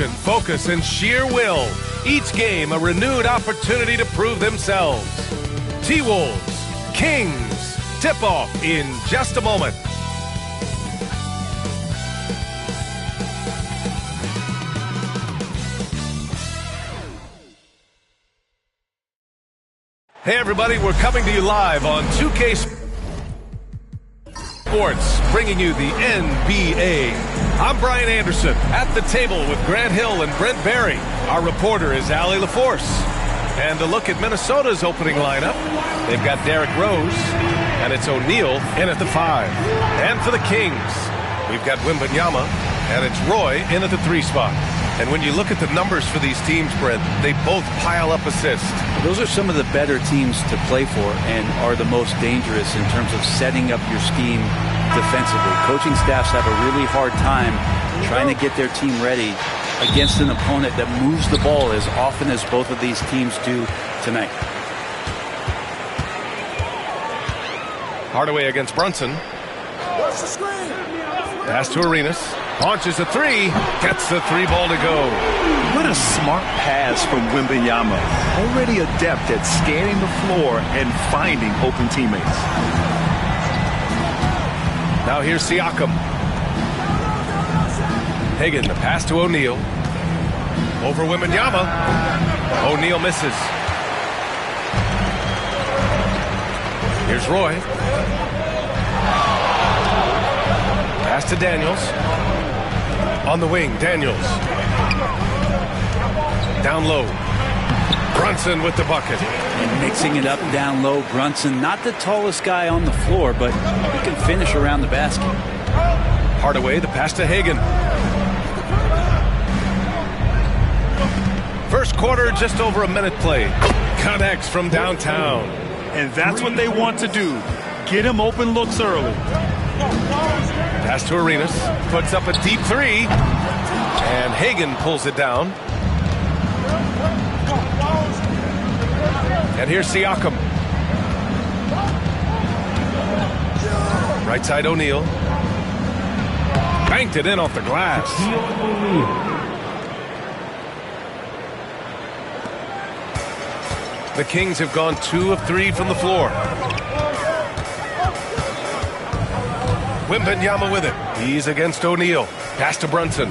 Focus and sheer will. Each game a renewed opportunity to prove themselves. T-Wolves, Kings, tip-off in just a moment. Hey everybody, we're coming to you live on 2K Sports, bringing you the NBA. I'm Brian Anderson, at the table with Grant Hill and Brent Barry. Our reporter is Allie LaForce. And a look at Minnesota's opening lineup. They've got Derrick Rose, and it's O'Neal in at the 5. And for the Kings, we've got Wembanyama, and it's Roy in at the 3 spot. And when you look at the numbers for these teams, Brent, they both pile up assists. Those are some of the better teams to play for and are the most dangerous in terms of setting up your scheme defensively. Coaching staffs have a really hard time trying to get their team ready against an opponent that moves the ball as often as both of these teams do tonight. Hardaway against Brunson. Pass to Arenas. Launches a 3. Gets the 3 ball to go. What a smart pass from Wembanyama. Already adept at scanning the floor and finding open teammates. Now here's Siakam. Hagan, the pass to O'Neal. Over Wembanyama. O'Neal misses. Here's Roy. Pass to Daniels. On the wing, Daniels. Down low. Brunson with the bucket. And mixing it up down low. Brunson, not the tallest guy on the floor, but he can finish around the basket. Hardaway, the pass to Hagan. First quarter, just over a minute played. Connects from downtown. And that's what they want to do. Get him open looks early. Pass to Arenas. Puts up a deep 3. And Hagan pulls it down. And here's Siakam. Right side O'Neal. Banked it in off the glass. The Kings have gone 2 of 3 from the floor. Wembanyama with it. He's against O'Neal. Pass to Brunson.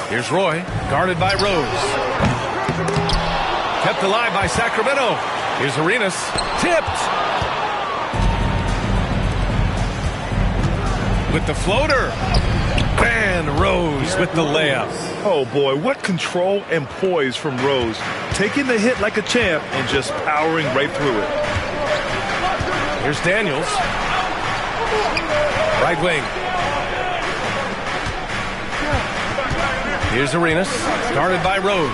Here's Roy, guarded by Rose. Kept alive by Sacramento. Here's Arenas. Tipped. With the floater. And Rose with the layup. Oh boy, what control and poise from Rose. Taking the hit like a champ and just powering right through it. Here's Daniels. Right wing. Here's Arenas. Guarded by Rose.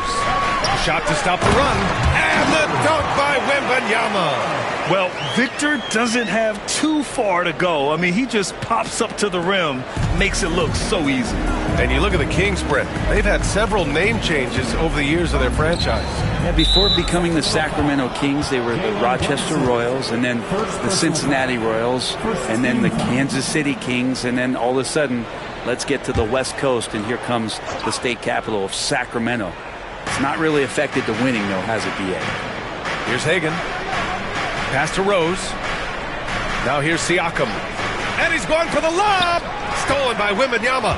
Shot to stop the run. And the dunk by Wembanyama. Well, Victor doesn't have too far to go. I mean, he just pops up to the rim. Makes it look so easy. And you look at the Kings, Brent. They've had several name changes over the years of their franchise. Yeah, before becoming the Sacramento Kings, they were the Rochester Royals, and then the Cincinnati Royals, and then the Kansas City Kings, and then all of a sudden, let's get to the West Coast, and here comes the state capital of Sacramento. It's not really affected the winning, though, has it, B.A.? Here's Hagan. Pass to Rose. Now here's Siakam. And he's going for the lob. Stolen by Wembanyama.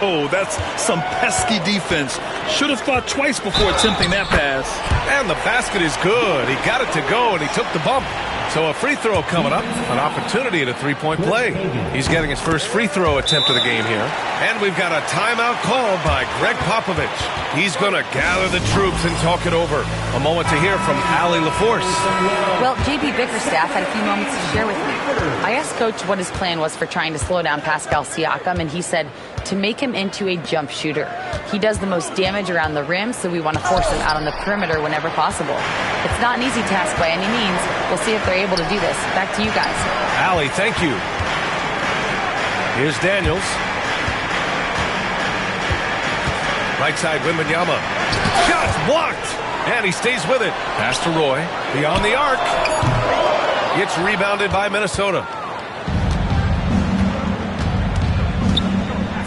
Oh, that's some pesky defense. Should have thought twice before attempting that pass. And the basket is good. He got it to go, and he took the bump. So a free throw coming up. An opportunity at a three-point play. He's getting his first free throw attempt of the game here. And we've got a timeout called by Greg Popovich. He's going to gather the troops and talk it over. A moment to hear from Allie LaForce. Well, J.B. Bickerstaff had a few moments to share with me. I asked Coach what his plan was for trying to slow down Pascal Siakam, and he said to make him into a jump shooter. He does the most damage around the rim, so we want to force him out on the perimeter whenever possible. It's not an easy task by any means. We'll see if they're able to do this. Back to you guys. Allie, thank you. Here's Daniels. Right side, Wembanyama. Shot blocked, and he stays with it. Pass to Roy, beyond the arc. Gets rebounded by Minnesota.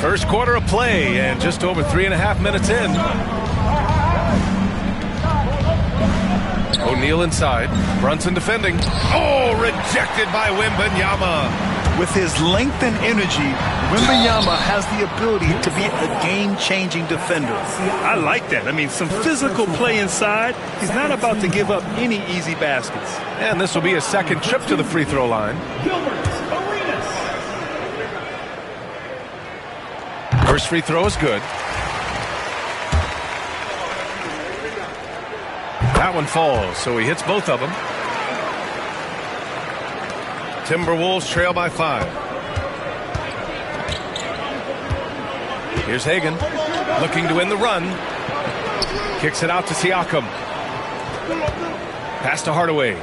First quarter of play and just over 3.5 minutes in. O'Neal inside. Brunson defending. Oh, rejected by Wembanyama. With his length and energy, Wembanyama has the ability to be a game-changing defender. I like that. I mean, some physical play inside. He's not about to give up any easy baskets. And this will be his second trip to the free throw line. First free throw is good. That one falls, so he hits both of them. Timberwolves trail by 5. Here's Hagan looking to win the run. Kicks it out to Siakam. Pass to Hardaway.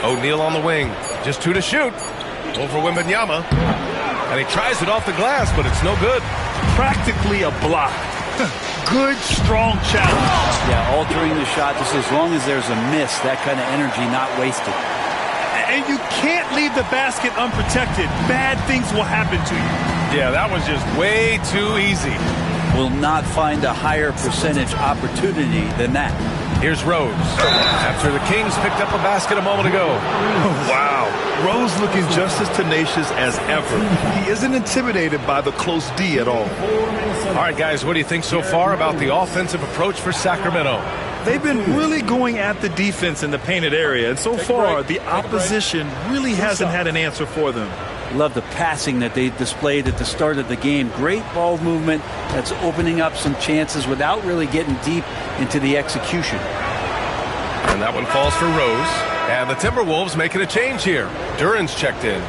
O'Neal on the wing. Just 2 to shoot. Over Wembanyama. And he tries it off the glass, but it's no good. Practically a block. Good, strong challenge. Yeah, altering the shot just as long as there's a miss, that kind of energy not wasted. And you can't leave the basket unprotected. Bad things will happen to you. Yeah, that was just way too easy. Will not find a higher percentage opportunity than that. Here's Rose. After the Kings picked up a basket a moment ago. Wow. Rose looking just as tenacious as ever. He isn't intimidated by the close D at all. All right, guys, what do you think so far about the offensive approach for Sacramento? They've been really going at the defense in the painted area, and so far the opposition really hasn't had an answer for them. Love the passing that they displayed at the start of the game. Great ball movement that's opening up some chances without really getting deep into the execution. And that one falls for Rose. And the Timberwolves making a change here. Duran's checked in.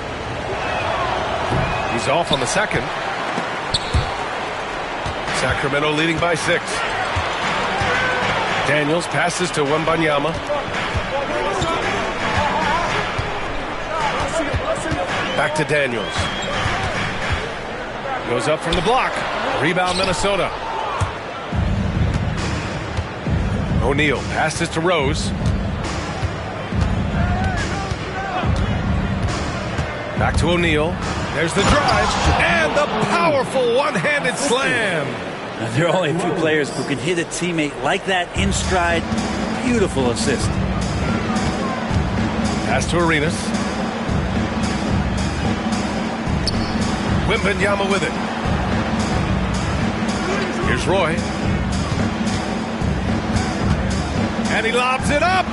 He's off on the second. Sacramento leading by 6. Daniels passes to Wembanyama. Back to Daniels. Goes up from the block. Rebound Minnesota. O'Neal passes to Rose. Back to O'Neal. There's the drive. And the powerful one-handed slam. Now, there are only a few players who can hit a teammate like that in stride. Beautiful assist. Pass to Arenas. Wembanyama with it. Here's Roy. And he lobs it up.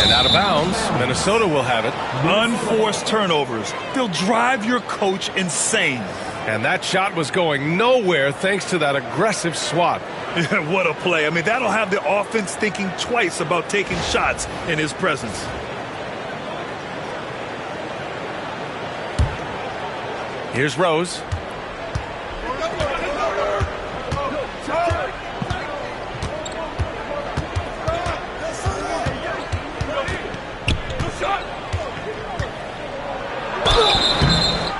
And out of bounds. Minnesota will have it. Unforced turnovers. They'll drive your coach insane. And that shot was going nowhere thanks to that aggressive swat. What a play. I mean, that'll have the offense thinking twice about taking shots in his presence. Here's Rose.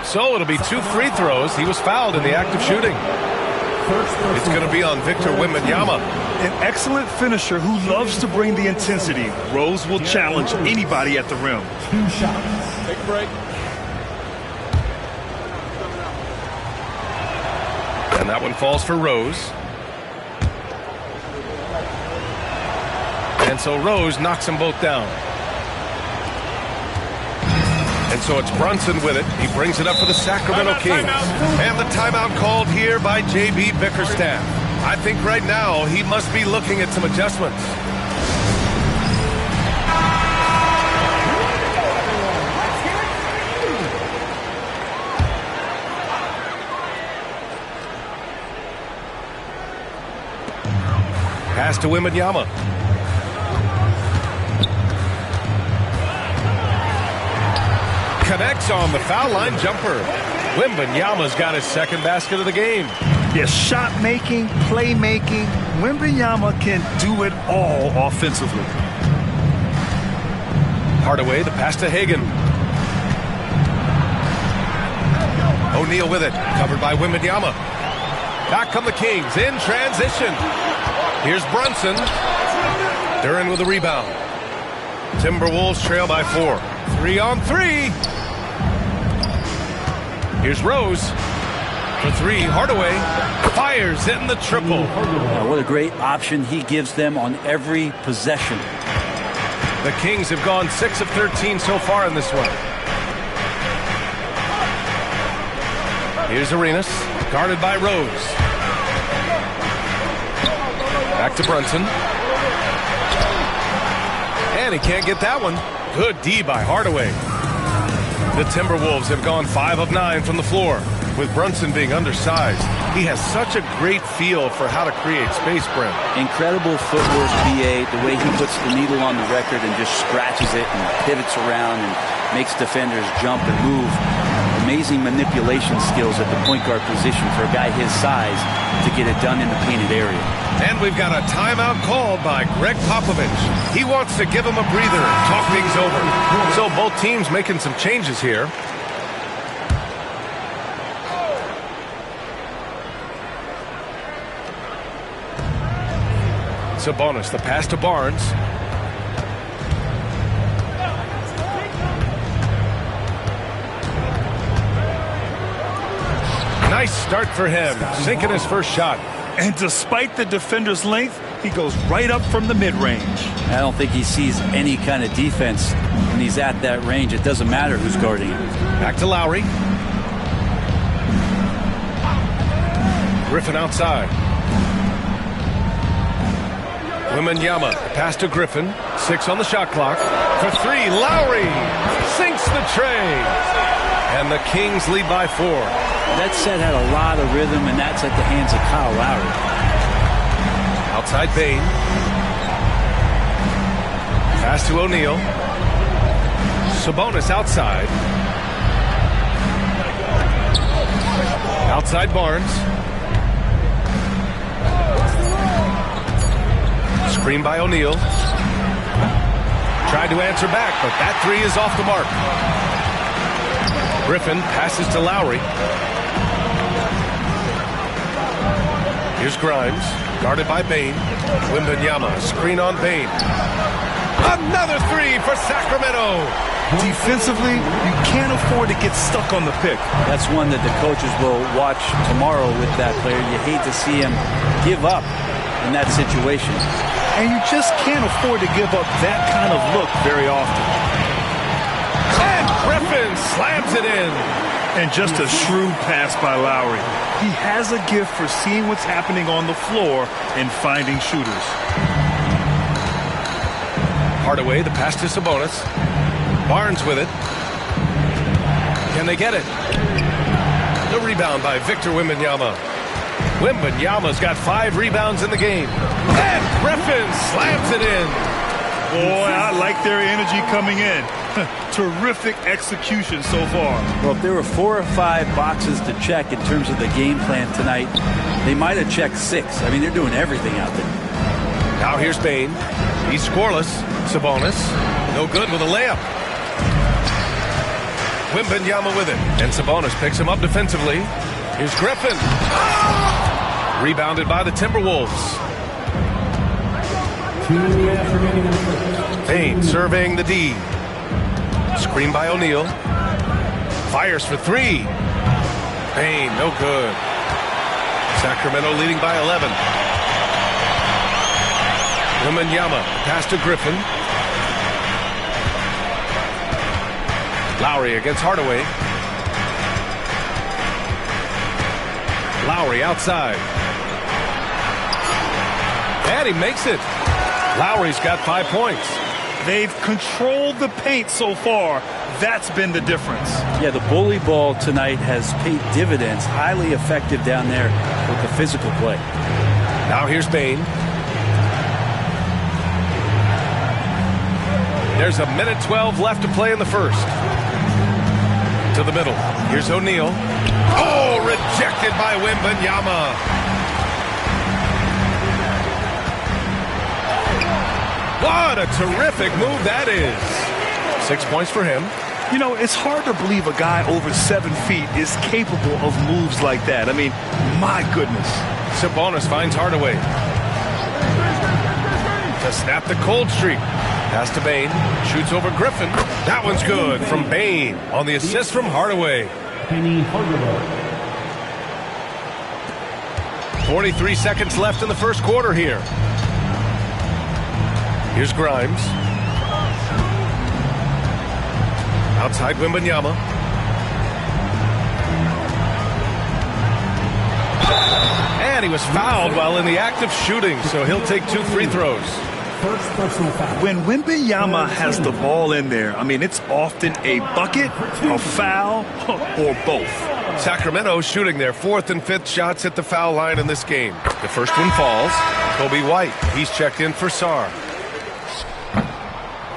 So it'll be 2 free throws. He was fouled in the act of shooting. It's going to be on Victor Wembanyama. An excellent finisher who loves to bring the intensity. Rose will challenge anybody at the rim. 2 shots. Take a break. And that one falls for Rose. And so Rose knocks them both down. And so it's Brunson with it. He brings it up for the Sacramento Kings. And the timeout called here by J.B. Bickerstaff. I think right now he must be looking at some adjustments. Pass to Wembanyama. Connects on the foul line jumper. Wembanyama's got his second basket of the game. Yes, shot making, play making. Wembanyama can do it all offensively. Hardaway, the pass to Hagan. O'Neal with it, covered by Wembanyama. Back come the Kings in transition. Here's Brunson. Duran with a rebound. Timberwolves trail by 4. 3-on-3. Here's Rose for 3. Hardaway fires in the triple. What a great option he gives them on every possession. The Kings have gone 6 of 13 so far in this one. Here's Arenas, guarded by Rose. Back to Brunson. And he can't get that one. Good D by Hardaway. The Timberwolves have gone 5 of 9 from the floor, with Brunson being undersized. He has such a great feel for how to create space, Brent. Incredible footwork, BA, the way he puts the needle on the record and just scratches it and pivots around and makes defenders jump and move. Amazing manipulation skills at the point guard position for a guy his size to get it done in the painted area. And we've got a timeout called by Greg Popovich. He wants to give him a breather and talk things over. So both teams making some changes here. Sabonis, the pass to Barnes. Nice start for him, sinking his first shot. And despite the defender's length, he goes right up from the mid-range. I don't think he sees any kind of defense when he's at that range. It doesn't matter who's guarding him. Back to Lowry. Griffin outside. Wembanyama, pass to Griffin. 6 on the shot clock. For 3, Lowry sinks the tray. And the Kings lead by 4. That set had a lot of rhythm, and that's at the hands of Kyle Lowry. Outside Bane. Pass to O'Neal. Sabonis outside. Outside Barnes. Screen by O'Neal. Tried to answer back, but that 3 is off the mark. Griffin passes to Lowry. Here's Grimes, guarded by Bane. Wembanyama, screen on Bane. Another 3 for Sacramento. Defensively, you can't afford to get stuck on the pick. That's one that the coaches will watch tomorrow with that player. You hate to see him give up in that situation. And you just can't afford to give up that kind of look very often. And Griffin slams it in. And just a shrewd pass by Lowry. He has a gift for seeing what's happening on the floor and finding shooters. Hardaway, the pass to Sabonis. Barnes with it. Can they get it? The rebound by Victor Wembanyama. Wembanyama's got 5 rebounds in the game. And Griffin slams it in. Boy, I like their energy coming in. Terrific execution so far. Well, if there were 4 or 5 boxes to check in terms of the game plan tonight, they might have checked 6. I mean, they're doing everything out there. Now here's Bane. He's scoreless. Sabonis, no good with a layup. Wembanyama with it. And Sabonis picks him up defensively. Here's Griffin. Rebounded by the Timberwolves. Bane surveying the D. Screen by O'Neal. Fires for 3. Bane, no good. Sacramento leading by 11. Wembanyama, pass to Griffin. Lowry against Hardaway. Lowry outside. And he makes it. Lowry's got 5 points. They've controlled the paint so far. That's been the difference. Yeah, the bully ball tonight has paid dividends. Highly effective down there with the physical play. Now here's Bane. There's a minute 12 left to play in the first. To the middle. Here's O'Neal. Oh, rejected by Wembanyama. What a terrific move that is. 6 points for him. You know, it's hard to believe a guy over 7 feet is capable of moves like that. I mean, my goodness. Sabonis finds Hardaway. To snap the cold streak. Pass to Bain. Shoots over Griffin. That one's good from Bain on the assist from Hardaway. 43 seconds left in the first quarter here. Here's Grimes. Outside Wembanyama. And he was fouled while in the act of shooting, so he'll take 2 free throws. When Wembanyama has the ball in there, I mean, it's often a bucket, a foul, or both. Sacramento shooting their 4th and 5th shots at the foul line in this game. The first one falls. Kobe White, he's checked in for Sarr.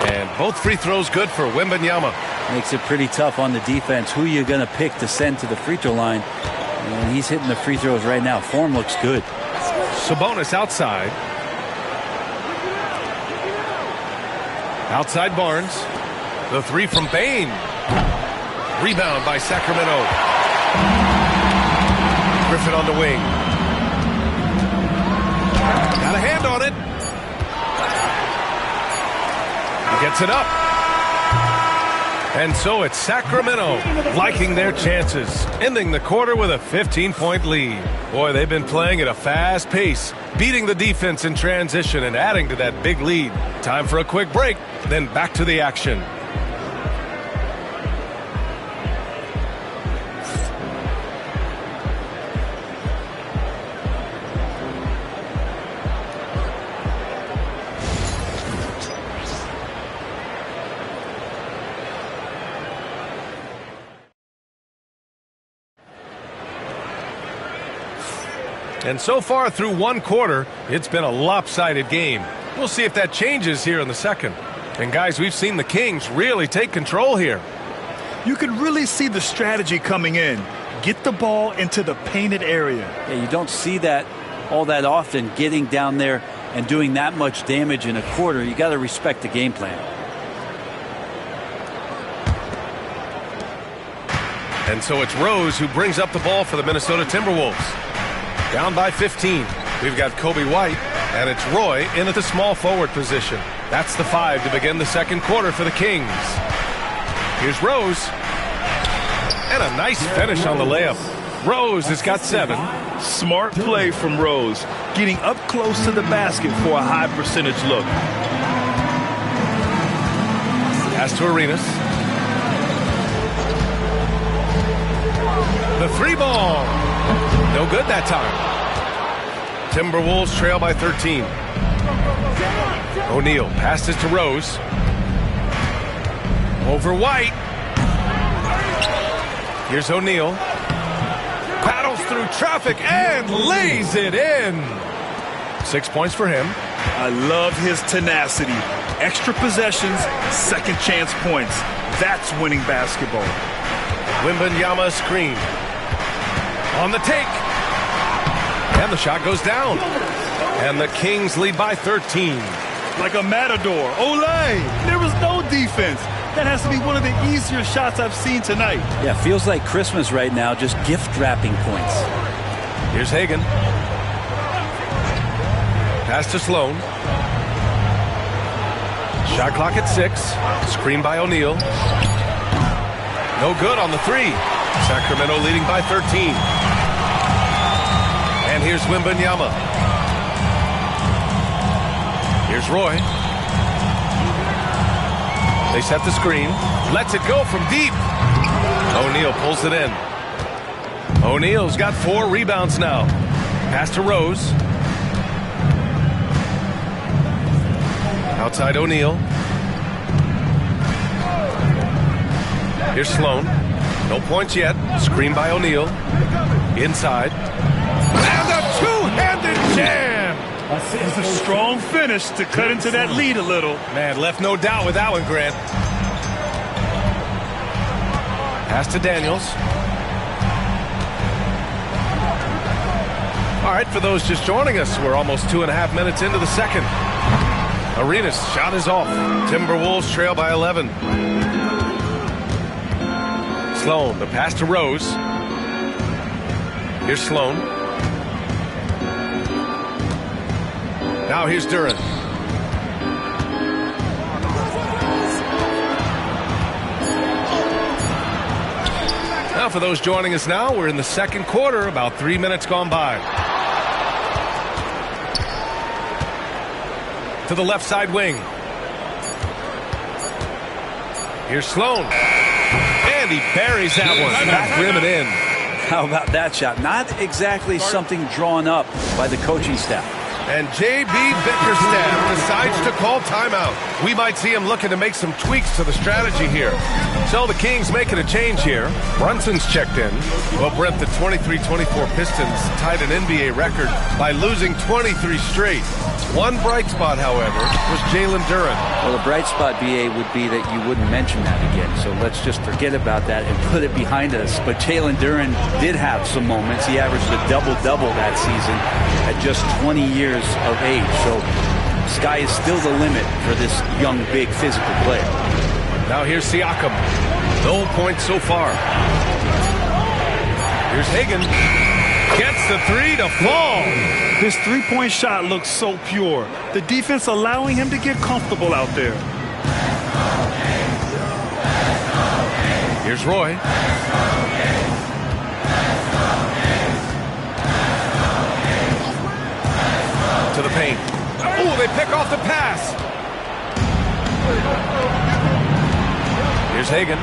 And both free throws good for Wembanyama. Makes it pretty tough on the defense. Who you're going to pick to send to the free throw line. And he's hitting the free throws right now. Form looks good. Sabonis outside. Outside Barnes. The 3 from Bain. Rebound by Sacramento. Griffin on the wing. Got a hand on it. He gets it up. And so it's Sacramento liking their chances, ending the quarter with a 15-point lead. Boy, they've been playing at a fast pace, beating the defense in transition and adding to that big lead. Time for a quick break, then back to the action. And so far through one quarter, it's been a lopsided game. We'll see if that changes here in the second. And guys, we've seen the Kings really take control here. You can really see the strategy coming in. Get the ball into the painted area. Yeah, you don't see that all that often, getting down there and doing that much damage in a quarter. You got to respect the game plan. And so it's Rose who brings up the ball for the Minnesota Timberwolves. Down by 15. We've got Kobe White, and it's Roy in at the small forward position. That's the 5 to begin the second quarter for the Kings. Here's Rose. And a nice finish on the layup. Rose has got 7. Smart play from Rose, getting up close to the basket for a high percentage look. Pass to Arenas. The 3 ball. No good that time. Timberwolves trail by 13. O'Neal passes to Rose. Over White. Here's O'Neal. Paddles through traffic and lays it in. 6 points for him. I love his tenacity. Extra possessions, second chance points. That's winning basketball. Wembanyama screen. On the take. And the shot goes down. And the Kings lead by 13. Like a matador. Olay! There was no defense. That has to be one of the easier shots I've seen tonight. Yeah, feels like Christmas right now, just gift wrapping points. Here's Hagan. Pass to Sloan. Shot clock at 6. Screen by O'Neal. No good on the 3. Sacramento leading by 13. And here's Wembanyama. Here's Roy. They set the screen. Lets it go from deep. O'Neal pulls it in. O'Neal's got 4 rebounds now. Pass to Rose. Outside O'Neal. Here's Sloan. No points yet. Screen by O'Neal. Inside. And a two-handed jam! It's a strong finish to cut into that lead a little. Man, left no doubt with that one, Grant. Pass to Daniels. All right, for those just joining us, we're almost 2.5 minutes into the second. Arenas' shot is off. Timberwolves trail by 11. Sloan, the pass to Rose. Here's Sloan. Now here's Durant. Now, for those joining us now, we're in the second quarter, about 3 minutes gone by. To the left side wing. Here's Sloan. And he buries that one. Back rim and in. How about that shot? Not exactly something drawn up by the coaching staff. And J.B. Bickerstaff decides to call timeout. We might see him looking to make some tweaks to the strategy here. So the Kings making a change here. Brunson's checked in. Well, Brent, the 23-24 Pistons tied an NBA record by losing 23 straight. One bright spot, however, was Jalen Duren. Well, the bright spot, BA, would be that you wouldn't mention that again. So let's just forget about that and put it behind us. But Jalen Duren did have some moments. He averaged a double-double that season at just 20 years of age. So sky is still the limit for this young, big, physical player. Now here's Siakam. No points so far. Here's Hagan. Gets the three to fall. His three-point shot looks so pure. The defense allowing him to get comfortable out there. Here's Roy. To the paint. Oh, they pick off the pass. Here's Hagan.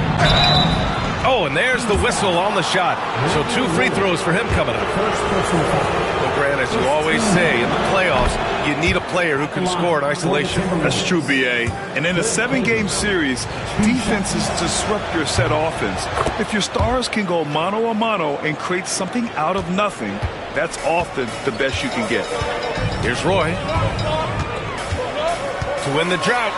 Oh, and there's the whistle on the shot. So 2 free throws for him coming up. Well, Grant, as you always say, in the playoffs, you need a player who can score in isolation. That's true, B.A. And in a 7-game series, defenses disrupt your set offense. If your stars can go mano-a-mano and create something out of nothing, that's often the best you can get. Here's Roy. To win the drought.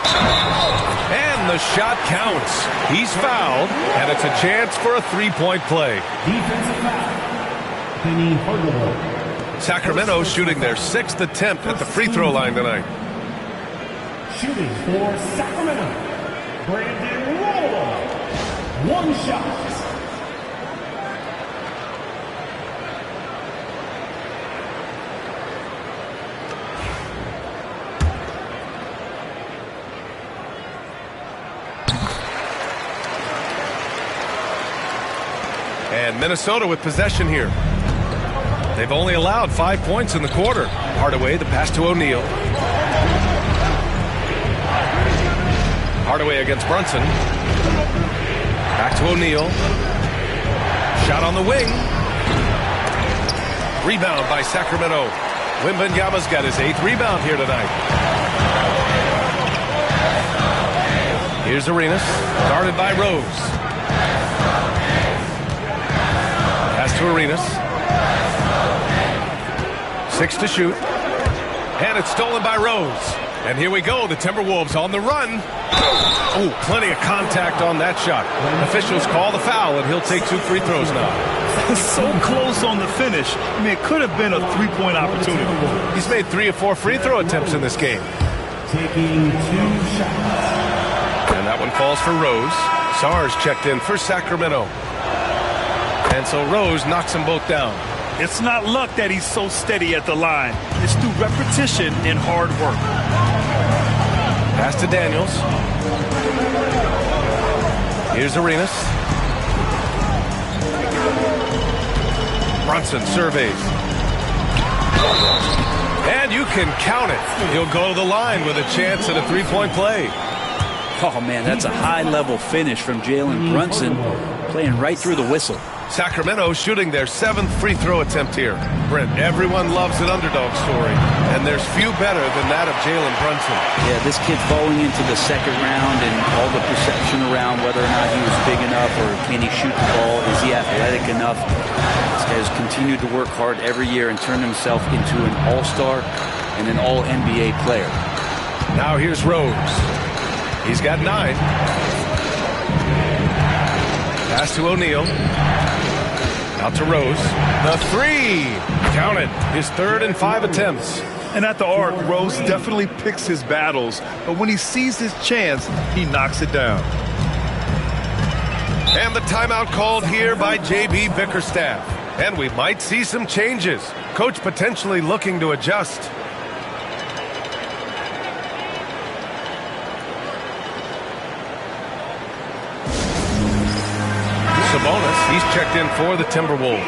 And the shot counts. He's fouled, and it's a chance for a three-point play. Defensive foul. Penny Hardaway. Sacramento shooting their 6th attempt at the free throw line tonight. Shooting for Sacramento, Brandon Roll. 1 shot. And Minnesota with possession here. They've only allowed 5 points in the quarter. Hardaway, the pass to O'Neal. Hardaway against Brunson. Back to O'Neal. Shot on the wing. Rebound by Sacramento. Wembanyama's got his 8th rebound here tonight. Here's Arenas. Guarded by Rose. Pass to Arenas. 6 to shoot. And it's stolen by Rose. And here we go. The Timberwolves on the run. Oh, plenty of contact on that shot. Officials call the foul, and he'll take 2 free throws now. So close on the finish. I mean, it could have been a 3-point opportunity. He's made 3 or 4 free throw attempts in this game. Taking 2 shots. And that one falls for Rose. Sarge checked in for Sacramento. And so Rose knocks them both down. It's not luck that he's so steady at the line. It's through repetition and hard work. Pass to Daniels. Here's Arenas. Brunson surveys. And you can count it. He'll go to the line with a chance at a 3-point play. Oh, man, that's a high-level finish from Jalen Brunson, playing right through the whistle. Sacramento shooting their 7th free throw attempt here. Brent, everyone loves an underdog story, and there's few better than that of Jalen Brunson. Yeah, this kid falling into the second round and all the perception around whether or not he was big enough or can he shoot the ball, is he athletic enough? This guy has continued to work hard every year and turn himself into an all-star and an all-NBA player. Now here's Rose. He's got 9. Pass to O'Neal. Out to Rose. The 3. Count it. His 3rd and 5 attempts. And at the arc, Rose definitely picks his battles, but when he sees his chance, he knocks it down. And the timeout called here by J.B. Bickerstaff. And we might see some changes. Coach potentially looking to adjust. Sabonis, He's checked in for the Timberwolves.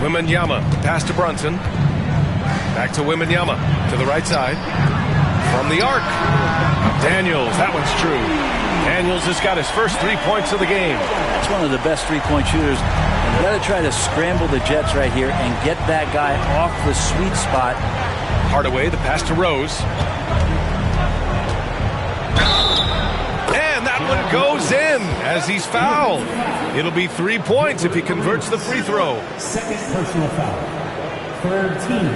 Wembanyama, pass to Brunson. Back to Wembanyama, to the right side. From the arc. Daniels, that one's true. Daniels has got his first 3 points of the game. That's one of the best three-point shooters. You've got to try to scramble the Jets right here and get that guy off the sweet spot. Hardaway, the pass to Rose. And that one goes in as he's fouled. It'll be 3 points if he converts the free throw. Second personal foul. Third team.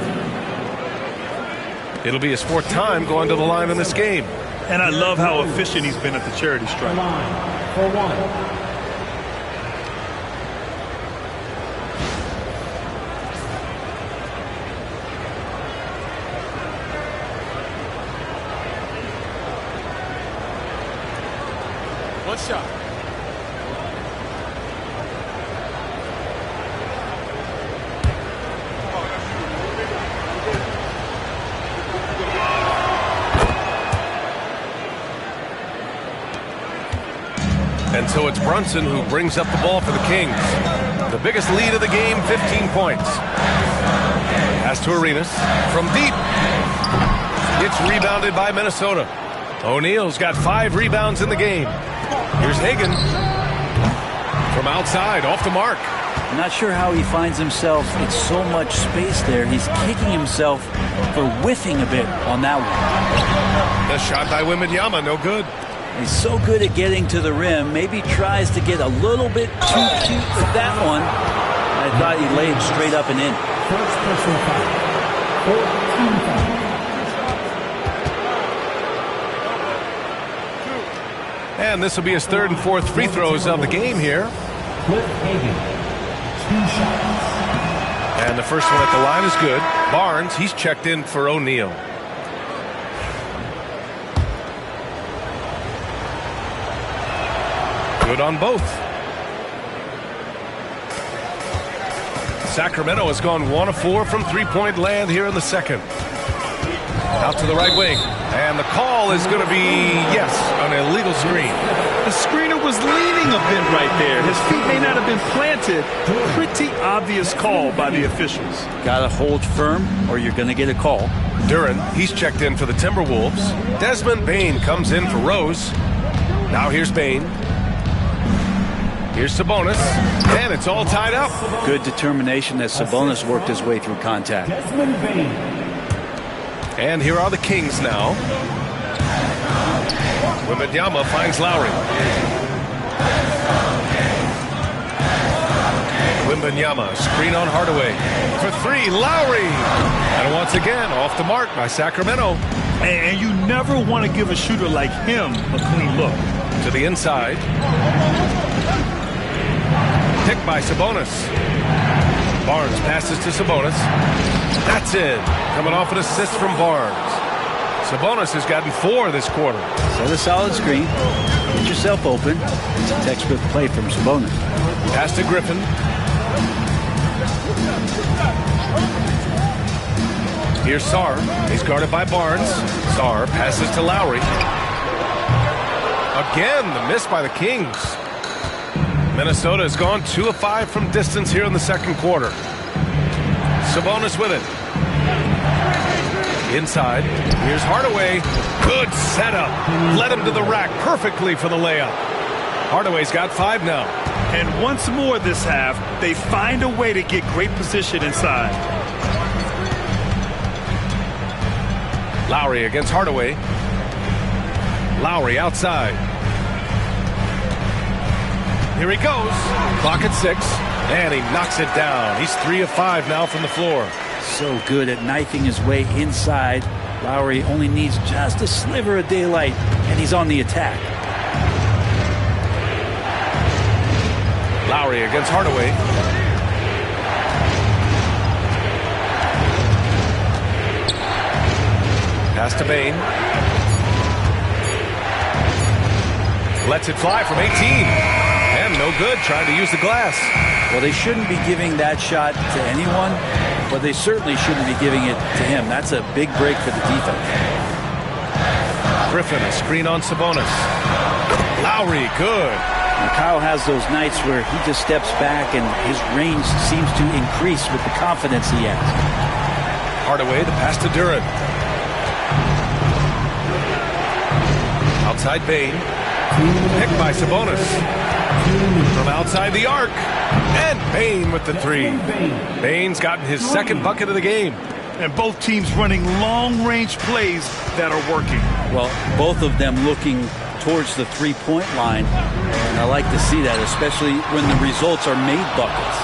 It'll be his fourth time going to the line in this game. And I love how efficient he's been at the charity stripe. Line for one. One shot. And so it's Brunson who brings up the ball for the Kings. The biggest lead of the game, 15 points. Pass to Arenas from deep. It's rebounded by Minnesota. O'Neal's got 5 rebounds in the game. Here's Hagan from outside, off the mark. I'm not sure how he finds himself in so much space there. He's kicking himself for whiffing a bit on that one. The shot by Wembanyama, no good. He's so good at getting to the rim. Maybe tries to get a little bit too cute with that one. I thought he laid straight up and in. First personal foul. 14 foul. And this will be his third and fourth free throws of the game here. Cliff Hagan. 2 shots. And the first one at the line is good. Barnes, he's checked in for O'Neal. Good on both. Sacramento has gone 1 of 4 from three-point land here in the second. Out to the right wing. And the call is going to be, yes, an illegal screen. The screener was leaning a bit right there. His feet may not have been planted. Pretty obvious call by the officials. Got to hold firm or you're going to get a call. Duran, he's checked in for the Timberwolves. Desmond Bane comes in for Rose. Now here's Bane. Here's Sabonis, and it's all tied up. Good determination as Sabonis worked his way through contact. Desmond Bane. And here are the Kings now. Wembanyama finds Lowry. Wembanyama, screen on Hardaway. For 3, Lowry. And once again, off the mark by Sacramento. And you never want to give a shooter like him a clean look. To the inside. Picked by Sabonis. Barnes passes to Sabonis. That's it. Coming off an assist from Barnes. Sabonis has gotten 4 this quarter. Set a solid screen. Get yourself open. It's a textbook play from Sabonis. Pass to Griffin. Here's Sarr. He's guarded by Barnes. Sarr passes to Lowry. Again, the miss by the Kings. Minnesota has gone 2 of 5 from distance here in the second quarter. Sabonis with it. Inside. Here's Hardaway. Good setup. Led him to the rack perfectly for the layup. Hardaway's got 5 now. And once more this half, they find a way to get great position inside. Lowry against Hardaway. Lowry outside. Here he goes. Clock at 6. And he knocks it down. He's 3 of 5 now from the floor. So good at knifing his way inside. Lowry only needs just a sliver of daylight, and he's on the attack. Lowry against Hardaway. Pass to Bane. Lets it fly from 18. And no good, trying to use the glass. Well, they shouldn't be giving that shot to anyone. but they certainly shouldn't be giving it to him. That's a big break for the defense. Griffin, a screen on Sabonis. Lowry, good. And Kyle has those nights where he just steps back and his range seems to increase with the confidence he has. Hardaway, the pass to Durant. Outside Bane. Picked by Sabonis. From outside the arc. And Bane with the three. Bane's gotten his second bucket of the game. And both teams running long-range plays that are working. Well, both of them looking towards the three-point line. And I like to see that, especially when the results are made buckets.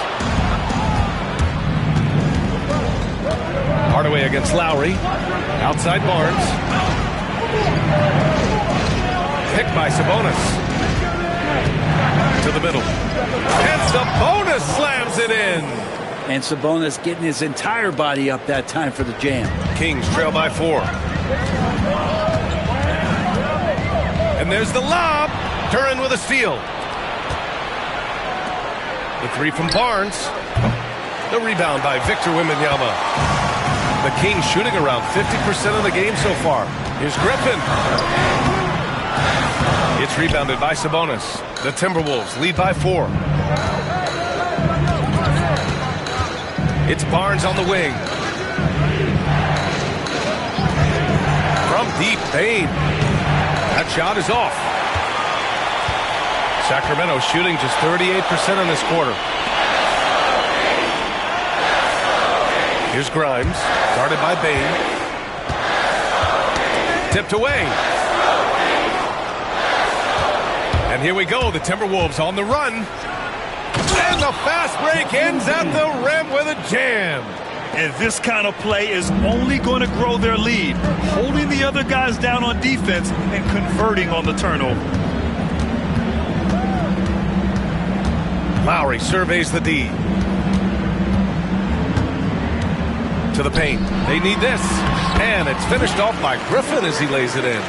Hardaway against Lowry. Outside Barnes. Picked by Sabonis. To the middle. And Sabonis slams it in. And Sabonis getting his entire body up that time for the jam. Kings trail by 4. And there's the lob. Duran with a steal. The three from Barnes. The rebound by Victor Wembanyama. The Kings shooting around 50% of the game so far. Here's Griffin. It's rebounded by Sabonis. The Timberwolves lead by 4. It's Barnes on the wing. From deep, Bane. That shot is off. Sacramento shooting just 38% in this quarter. Here's Grimes, guarded by Bane. Tipped away. And here we go, the Timberwolves on the run. And the fast break ends at the rim with a jam. And this kind of play is only going to grow their lead, holding the other guys down on defense and converting on the turnover. Lowry surveys the D. To the paint. They need this. And it's finished off by Griffin as he lays it in.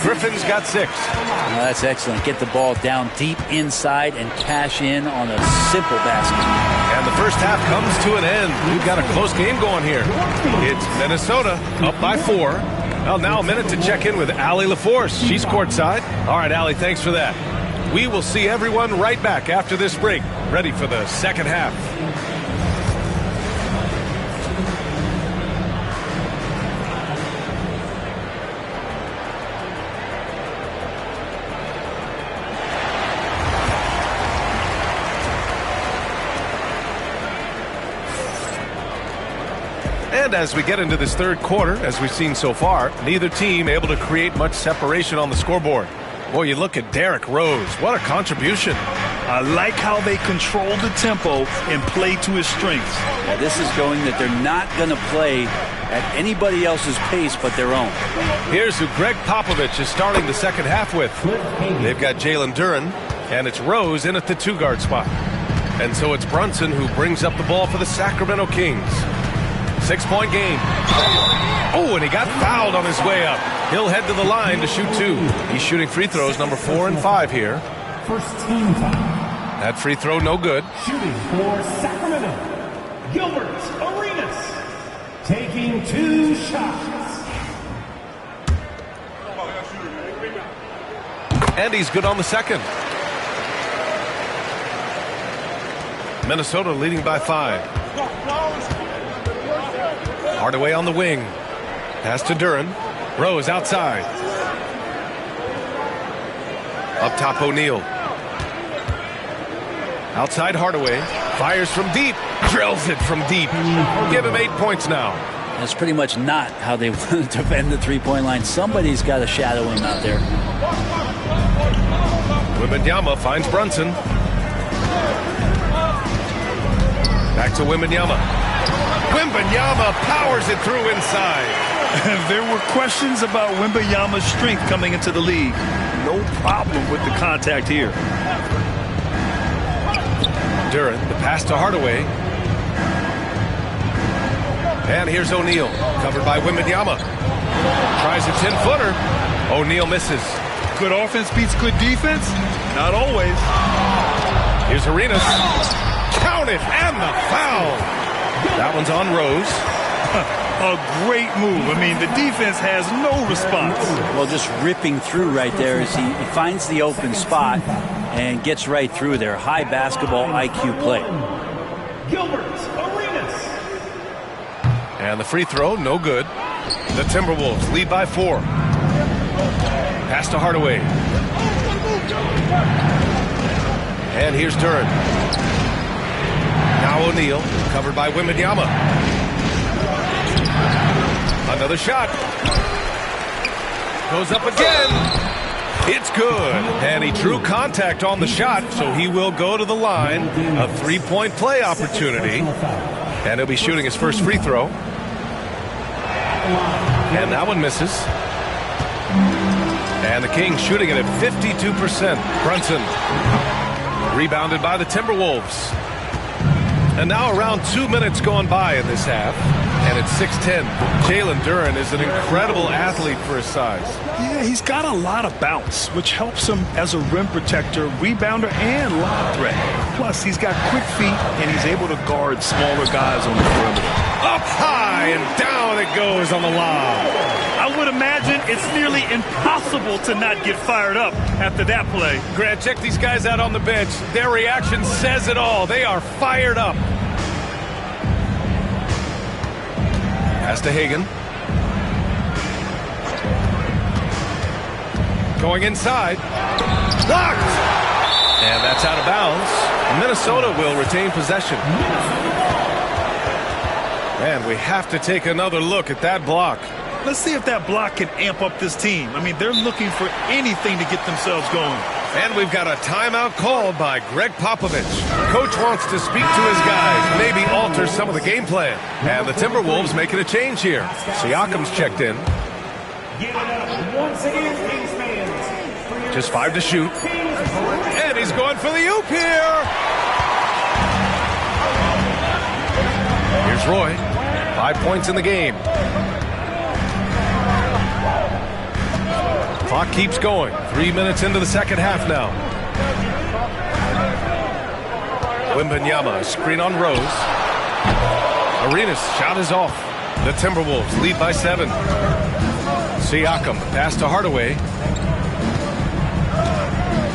Griffin's got 6. Well, that's excellent. Get the ball down deep inside and cash in on a simple basket. And the first half comes to an end. We've got a close game going here. It's Minnesota up by 4. Well, now a minute to check in with Allie LaForce. She's courtside. All right, Allie, thanks for that. We will see everyone right back after this break, ready for the second half. And as we get into this third quarter, as we've seen so far, neither team able to create much separation on the scoreboard. Boy, you look at Derrick Rose. What a contribution. I like how they control the tempo and play to his strengths. Yeah, this is showing that they're not going to play at anybody else's pace but their own. Here's who Greg Popovich is starting the second half with. They've got Jalen Duran, and it's Rose in at the 2-guard spot. And so it's Brunson who brings up the ball for the Sacramento Kings. 6-point game. Oh, and he got fouled on his way up. He'll head to the line to shoot 2. He's shooting free throws number 4 and 5 here. First team foul. That free throw no good. Shooting for Sacramento, Gilbert Arenas. Taking 2 shots. And he's good on the second. Minnesota leading by 5. Hardaway on the wing. Pass to Duran. Rose outside. Up top, O'Neal. Outside Hardaway. Fires from deep. Drills it from deep. Give him 8 points now. That's pretty much not how they want to defend the three-point line. Somebody's got to shadow him out there. Wembanyama finds Brunson. Back to Wembanyama. Wembanyama powers it through inside. There were questions about Wembanyama's strength coming into the league. No problem with the contact here. Duran, the pass to Hardaway. And here's O'Neal, covered by Wembanyama. Tries a 10-footer. O'Neal misses. Good offense beats good defense? Not always. Here's Arenas. Count it, and the foul. That one's on Rose. A great move. I mean, the defense has no response. Well, just ripping through right there as he finds the open spot and gets right through there. High basketball IQ play. And the free throw, no good. The Timberwolves lead by 4. Pass to Hardaway. And here's Durant. Now O'Neal, covered by Wembanyama. Another shot. Goes up again. It's good. And he drew contact on the shot, so he will go to the line. A 3-point play opportunity. And he'll be shooting his first free throw. And that one misses. And the Kings shooting it at 52%. Brunson. Rebounded by the Timberwolves. And now around 2 minutes gone by in this half. And it's 6-10. Jalen Duren is an incredible athlete for his size. Yeah, he's got a lot of bounce, which helps him as a rim protector, rebounder, and lob threat. Plus, he's got quick feet, and he's able to guard smaller guys on the perimeter. Up high and down it goes on the lob. I would imagine it's nearly impossible to not get fired up after that play. Grant, check these guys out on the bench. Their reaction says it all. They are fired up. Pass to Hagan. Going inside. Blocked! And that's out of bounds. Minnesota will retain possession. And we have to take another look at that block. Let's see if that block can amp up this team. I mean, they're looking for anything to get themselves going. And we've got a timeout called by Greg Popovich. Coach wants to speak to his guys, maybe alter some of the game plan. And the Timberwolves making a change here. Siakam's checked in. Just 5 to shoot. And he's going for the oop here. Here's Roy. 5 points in the game. Clock keeps going. 3 minutes into the second half now. Wembanyama, screen on Rose. Arenas, shot is off. The Timberwolves lead by 7. Siakam, pass to Hardaway.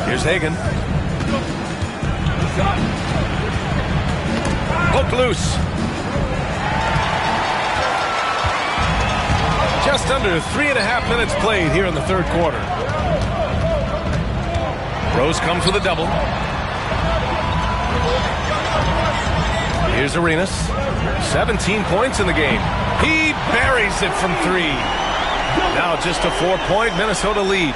Here's Hagan. Poked loose. Just under 3.5 minutes played here in the third quarter. Rose comes with a double. Here's Arenas. 17 points in the game. He buries it from 3. Now just a 4-point Minnesota lead.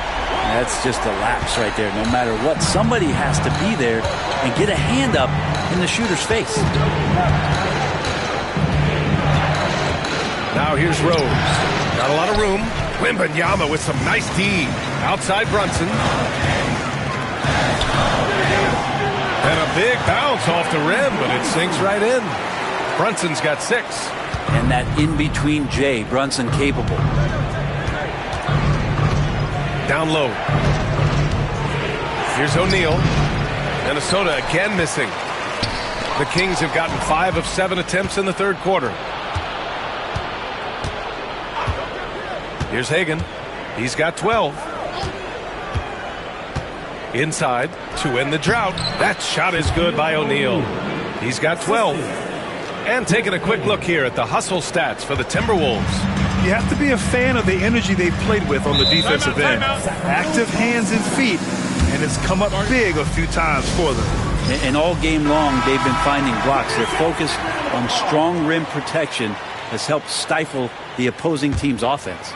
That's just a lapse right there. No matter what, somebody has to be there and get a hand up in the shooter's face. Now here's Rose. Got a lot of room. Wembanyama with some nice D. Outside Brunson. And a big bounce off the rim, but it sinks right in. Brunson's got 6. And that in-between J, Brunson capable. Down low. Here's O'Neal. Minnesota again missing. The Kings have gotten 5 of 7 attempts in the third quarter. Here's Hagan. He's got 12. Inside to end the drought. That shot is good by O'Neal. He's got 12. And taking a quick look here at the hustle stats for the Timberwolves. You have to be a fan of the energy they've played with on the defensive end. Active hands and feet, and it's come up big a few times for them. And all game long, they've been finding blocks. Their focus on strong rim protection has helped stifle the opposing team's offense.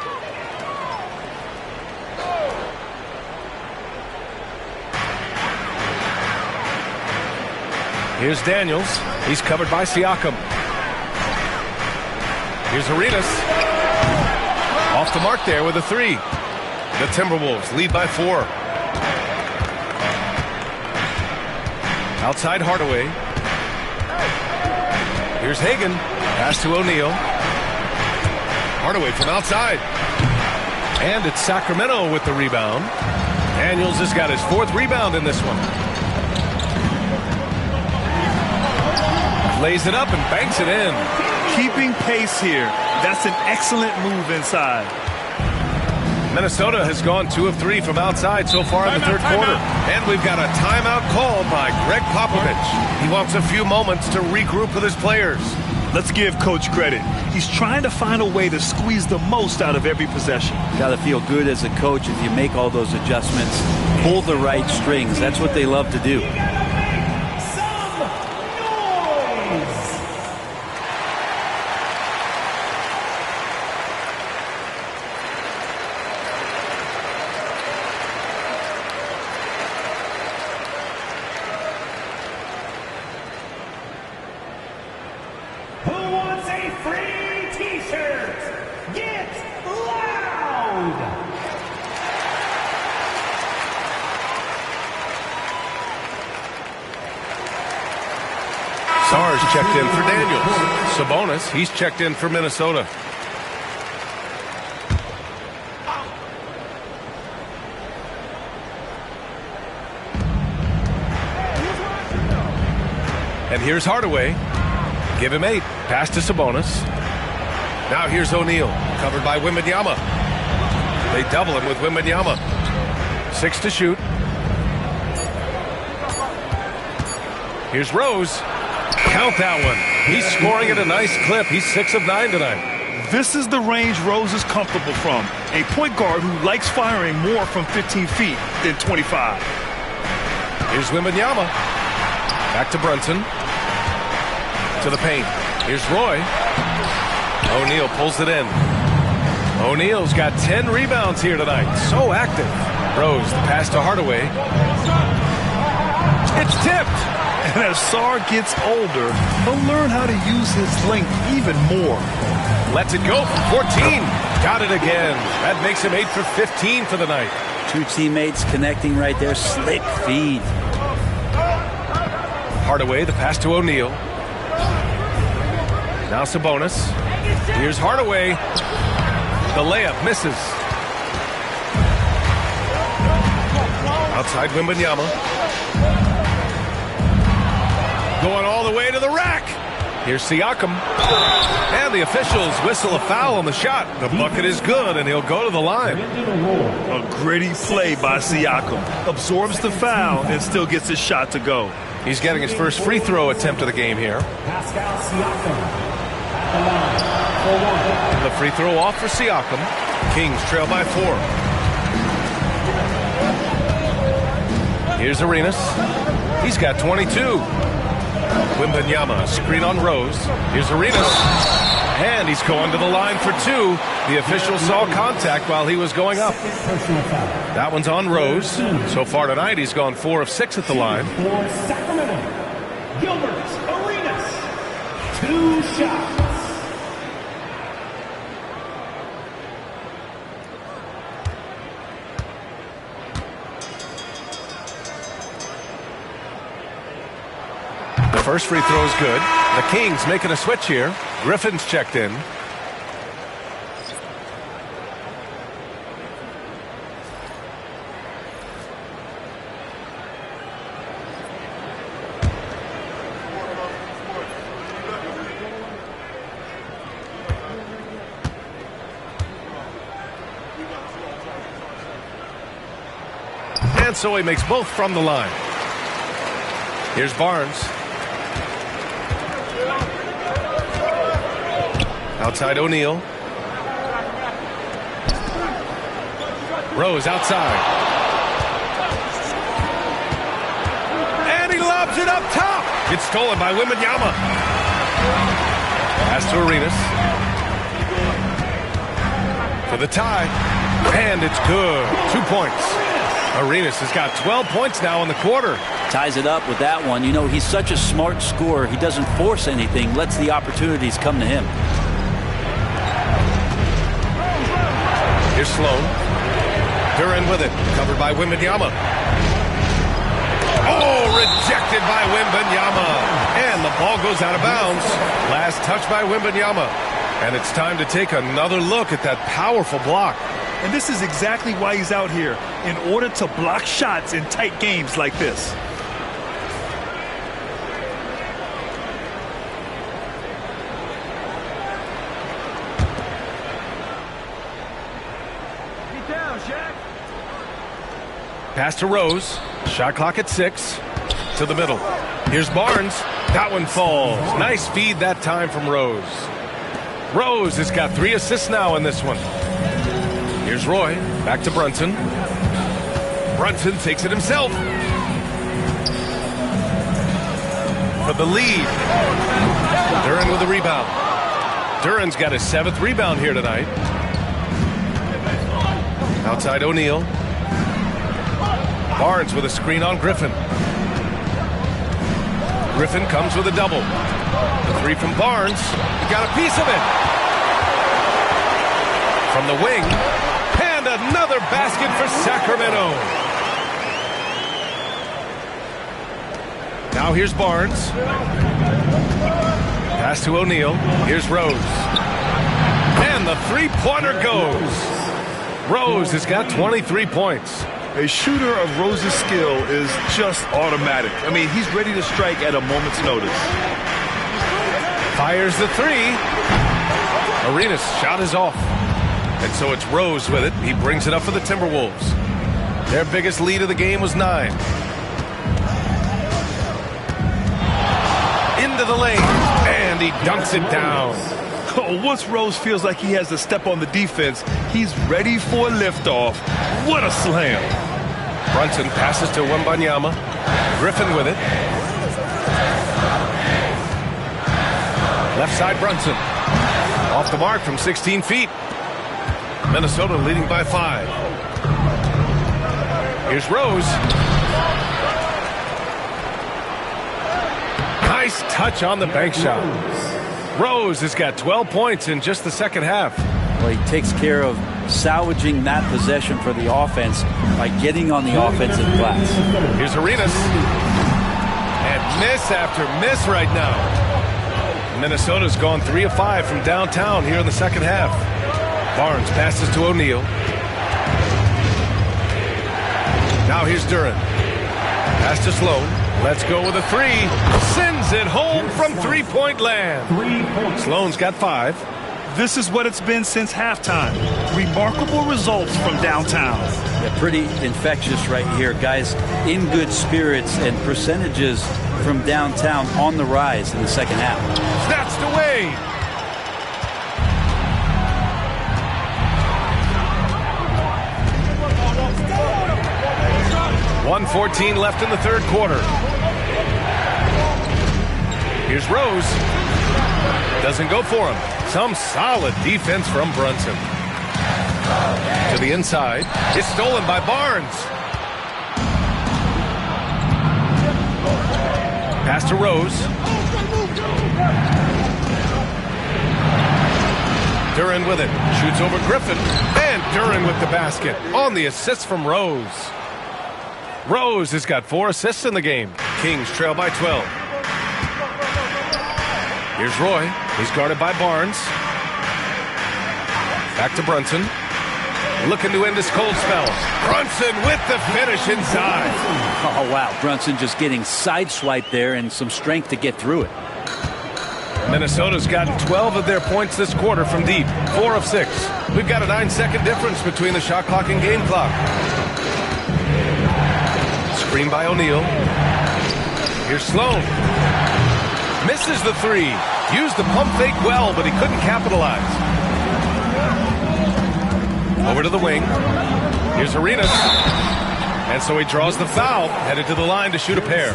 Here's Daniels. He's covered by Siakam. Here's Arenas. Off the mark there with a 3. The Timberwolves lead by 4. Outside Hardaway. Here's Hagan. Pass to O'Neal. Hardaway from outside. And it's Sacramento with the rebound. Daniels has got his 4th rebound in this one. Lays it up and banks it in. Keeping pace here. That's an excellent move inside. Minnesota has gone 2 of 3 from outside so far in the third quarter. And we've got a timeout called by Greg Popovich. He wants a few moments to regroup with his players. Let's give Coach credit. He's trying to find a way to squeeze the most out of every possession. Got to feel good as a coach if you make all those adjustments. Pull the right strings. That's what they love to do. Sarge checked in for Daniels. Sabonis, he's checked in for Minnesota. And here's Hardaway. Give him 8. Pass to Sabonis. Now here's O'Neal, covered by Wembanyama. They double him with Wembanyama. 6 to shoot. Here's Rose. Count that one. He's scoring at a nice clip. He's 6 of 9 tonight. This is the range Rose is comfortable from. A point guard who likes firing more from 15 feet than 25. Here's Wembanyama. Back to Brunson. To the paint. Here's Roy. O'Neal pulls it in. O'Neal's got 10 rebounds here tonight. So active. Rose, the pass to Hardaway. It's tipped. And as Sar gets older, he'll learn how to use his length even more. Lets it go from 14. Got it again. That makes him 8 for 15 for the night. 2 teammates connecting right there. Slick feed. Hardaway, the pass to O'Neal. Now Sabonis. Here's Hardaway. The layup misses. Outside Wembanyama. Going all the way to the rack. Here's Siakam. And the officials whistle a foul on the shot. The bucket is good, and he'll go to the line. A gritty play by Siakam. Absorbs the foul and still gets his shot to go. He's getting his first free throw attempt of the game here. The free throw off for Siakam. Kings trail by 4. Here's Arenas. He's got 22. Wembanyama, screen on Rose. Here's Arenas. And he's going to the line for 2. The official saw contact while he was going up. That one's on Rose. So far tonight, he's gone 4 of 6 at the line. For Sacramento, Gilbert Arenas. 2 shots. The first free throw is good. The Kings making a switch here. Griffin's checked in. And so he makes both from the line. Here's Barnes. Outside O'Neal. Rose outside. And he lobs it up top. It's stolen by Wembanyama. Pass to Arenas. For the tie. And it's good. 2 points. Arenas has got 12 points now in the quarter. Ties it up with that one. You know, he's such a smart scorer. He doesn't force anything. Lets the opportunities come to him. Here's Sloan. Duran with it. Covered by Wembanyama. Oh, rejected by Wembanyama. And the ball goes out of bounds. Last touch by Wembanyama. And it's time to take another look at that powerful block. And this is exactly why he's out here, in order to block shots in tight games like this. Pass to Rose. Shot clock at 6. To the middle. Here's Barnes. That one falls. Nice feed that time from Rose. Rose has got 3 assists now in this one. Here's Roy. Back to Brunson. Brunson takes it himself. For the lead. Duran with a rebound. Duran's got his 7th rebound here tonight. Outside O'Neal. Barnes with a screen on Griffin. Griffin comes with a double. The 3 from Barnes. He got a piece of it. From the wing. And another basket for Sacramento. Now here's Barnes. Pass to O'Neal. Here's Rose. And the 3-pointer goes. Rose has got 23 points. A shooter of Rose's skill is just automatic. I mean, he's ready to strike at a moment's notice. Fires the 3. Arenas' shot is off. And so it's Rose with it. He brings it up for the Timberwolves. Their biggest lead of the game was 9. Into the lane. And he dunks it down. Oh, once Rose feels like he has to step on the defense, he's ready for a liftoff. What a slam. Brunson passes to Wembanyama. Griffin with it. Left side Brunson. Off the mark from 16 feet. Minnesota leading by 5. Here's Rose. Nice touch on the bank shot. Rose has got 12 points in just the second half. Well, he takes care of salvaging that possession for the offense by getting on the offensive glass. Here's Arenas. And miss after miss right now. Minnesota's gone 3 of 5 from downtown here in the second half. Barnes passes to O'Neal. Now here's Duran. Pass to Sloan. Let's go with a 3. Sends it home from 3-point land. Sloan's got 5. This is what it's been since halftime. Remarkable results from downtown. Yeah, pretty infectious right here. Guys in good spirits and percentages from downtown on the rise in the second half. Snatched away. .114 left in the third quarter. Here's Rose. Doesn't go for him. Some solid defense from Brunson. To the inside. It's stolen by Barnes. Pass to Rose. Duran with it. Shoots over Griffin. And Duran with the basket. On the assist from Rose. Rose has got 4 assists in the game. Kings trail by 12. Here's Roy. He's guarded by Barnes. Back to Brunson. Looking to end his cold spell. Brunson with the finish inside. Oh, wow. Brunson just getting sideswiped there and some strength to get through it. Minnesota's gotten 12 of their points this quarter from deep. 4 of 6. We've got a 9-second difference between the shot clock and game clock. Screen by O'Neal. Here's Sloan. Misses the 3. Used the pump fake well, but he couldn't capitalize. Over to the wing. Here's Arenas. And so he draws the foul, headed to the line to shoot a pair.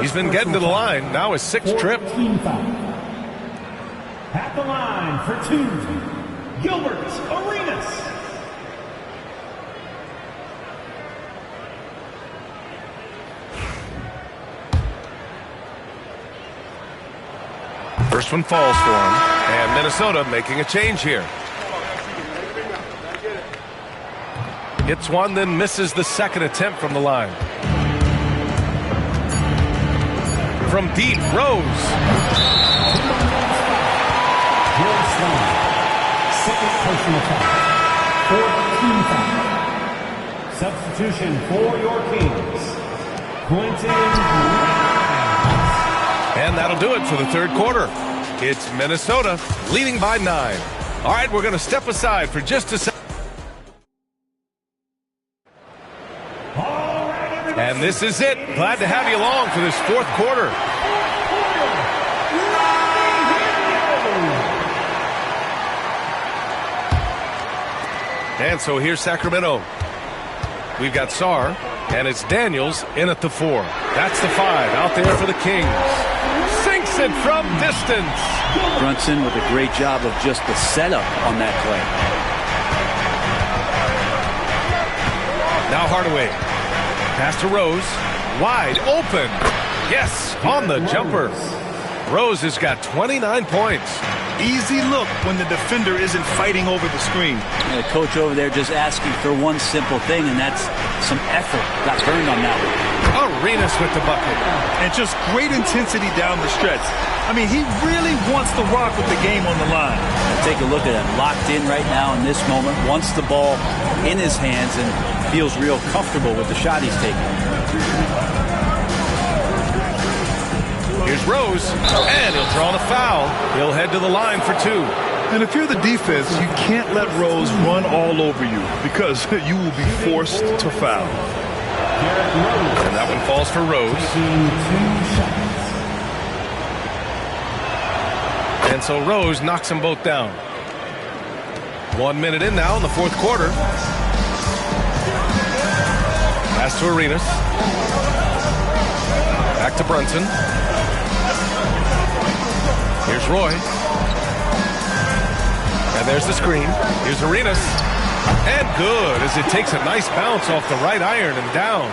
He's been getting to the line. Now his 6th trip. At the line for 2, Gilbert Arenas. First one falls for him. And Minnesota making a change here. Hits one, then misses the second attempt from the line. From deep, Rose. Second personal foul. 14 foul. Substitution for your Kings. Quentin And that'll do it for the third quarter. It's Minnesota leading by 9. All right, we're going to step aside for just a second. And this is it. Glad to have you along for this fourth quarter. And so here's Sacramento. We've got Sarr, and it's Daniels in at the 4. That's the 5 out there for the Kings. Sinks it from distance. Brunson with a great job of just the setup on that play. Now Hardaway. Pass to Rose. Wide open. Yes, on the jumper. Rose has got 29 points. Easy look when the defender isn't fighting over the screen. And the coach over there just asking for one simple thing, and that's some effort. Got burned on that one. Arenas with the bucket. And just great intensity down the stretch. I mean, he really wants to rock with the game on the line. Take a look at it. Locked in right now in this moment. Wants the ball in his hands and feels real comfortable with the shot he's taking. Here's Rose, and he'll draw the foul. He'll head to the line for 2. And if you're the defense, you can't let Rose run all over you because you will be forced to foul. And that one falls for Rose. And so Rose knocks them both down. 1 minute in now in the fourth quarter. Pass to Arenas. Back to Brunson. Here's Roy. And there's the screen. Here's Arenas. And good as it takes a nice bounce off the right iron and down.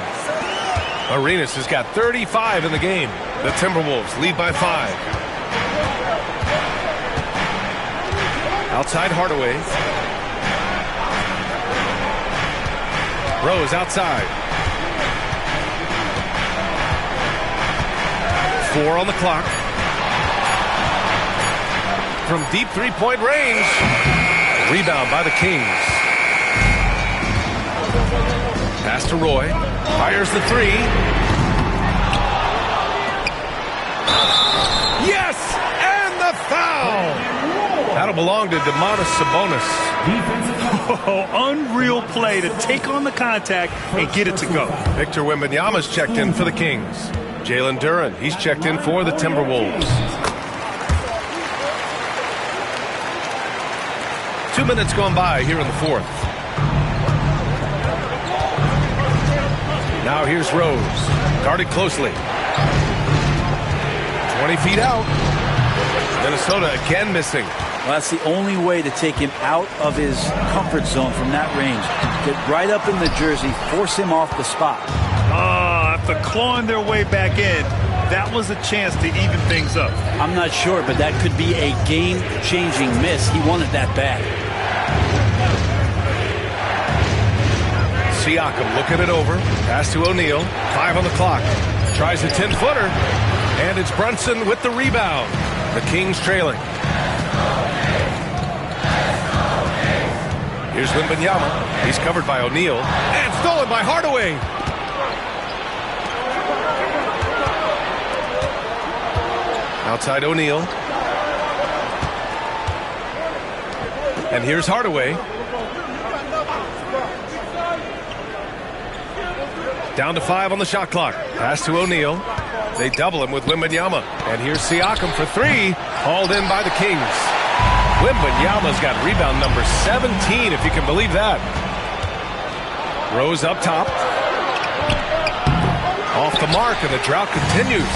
Arenas has got 35 in the game. The Timberwolves lead by 5. Outside Hardaway. Rose outside. 4 on the clock. From deep three-point range. Rebound by the Kings. Pass to Roy. Fires the 3. Yes! And the foul! That'll belong to Domantas Sabonis. Oh, unreal play to take on the contact and get it to go. Victor Wembanyama's checked in for the Kings. Jalen Duren, he's checked in for the Timberwolves. 2 minutes gone by here in the fourth. Now here's Rose. Guarded closely. 20 feet out. Minnesota again missing. Well, that's the only way to take him out of his comfort zone from that range. Get right up in the jersey, force him off the spot. After clawing their way back in, that was a chance to even things up. I'm not sure, but that could be a game-changing miss. He wanted that bad. Siakam looking it over. Pass to O'Neal. 5 on the clock. Tries a 10-footer. And it's Brunson with the rebound. The Kings trailing. Here's Wembanyama. He's covered by O'Neal. And stolen by Hardaway. Outside O'Neal. And here's Hardaway. Down to 5 on the shot clock. Pass to O'Neal. They double him with Wembanyama. And here's Siakam for 3. Hauled in by the Kings. Wembanyama's got rebound number 17, if you can believe that. Rose up top. Off the mark, and the drought continues.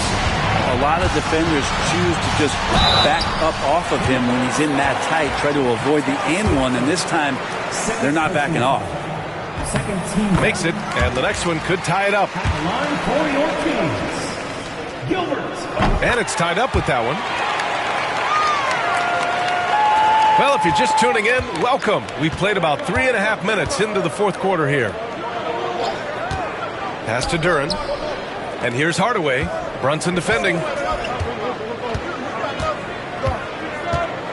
A lot of defenders choose to just back up off of him when he's in that tight, try to avoid the and one, and this time they're not backing off. Makes it, and the next one could tie it up. And it's tied up with that one. Well, if you're just tuning in, welcome. We've played about 3.5 minutes into the fourth quarter here. Pass to Duren. And here's Hardaway. Brunson defending.